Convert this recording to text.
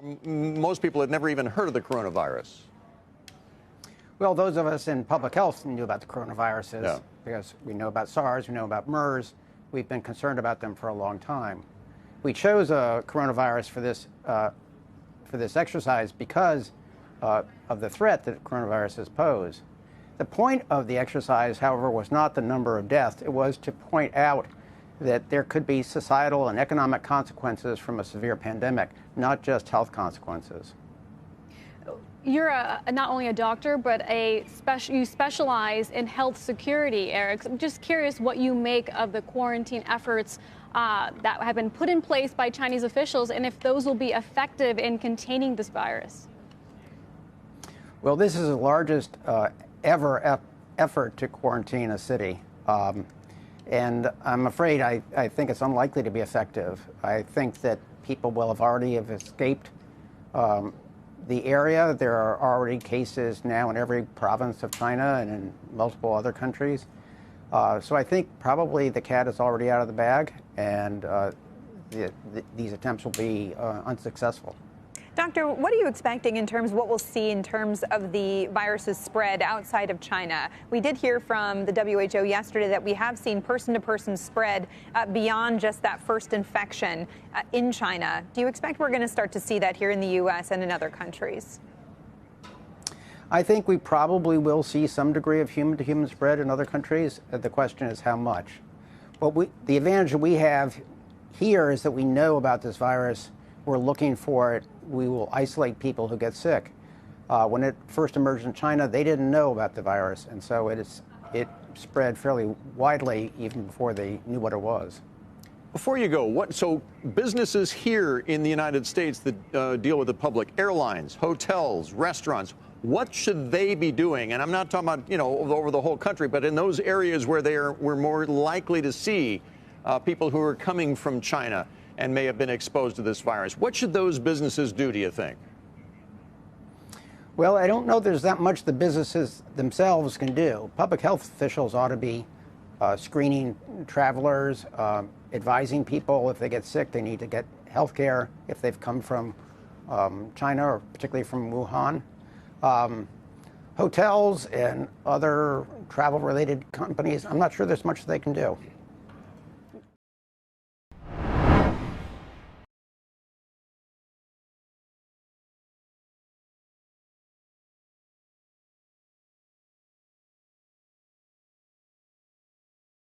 Most people had never even heard of the coronavirus. Well, those of us in public health knew about the coronaviruses Yeah. because we know about SARS, we know about MERS. We've been concerned about them for a long time. We chose a coronavirus for this exercise because of the threat that coronaviruses pose. The point of the exercise, however, was not the number of deaths. It was to point out that there could be societal and economic consequences from a severe pandemic, not just health consequences. You're not only a doctor, but you specialize in health security, Eric. So I'm just curious what you make of the quarantine efforts that have been put in place by Chinese officials, and if those will be effective in containing this virus. Well, this is the largest ever effort to quarantine a city. And I'm afraid I think it's unlikely to be effective. I think that people will have already escaped the area. There are already cases now in every province of China and in multiple other countries. So I think probably the cat is already out of the bag, and these attempts will be unsuccessful. Doctor, what are you expecting in terms of what we'll see in terms of the virus's spread outside of China? We did hear from the WHO yesterday that we have seen person-to-person spread beyond just that first infection in China. Do you expect we're going to start to see that here in the U.S. and in other countries? I think we probably will see some degree of human-to-human spread in other countries. The question is how much. The advantage that we have here is that we know about this virus. We're looking for it. We will isolate people who get sick. When it first emerged in China, they didn't know about the virus, and so it spread fairly widely even before they knew what it was. Before you go, so businesses here in the United States that deal with the public, airlines, hotels, restaurants, what should they be doing? And I'm not talking about, over the whole country, but in those areas where we're more likely to see people who are coming from China and may have been exposed to this virus. What should those businesses do, do you think? Well, I don't know there's that much the businesses themselves can do. Public health officials ought to be screening travelers, advising people if they get sick, they need to get health care if they've come from China, or particularly from Wuhan. Hotels and other travel-related companies, I'm not sure there's much they can do.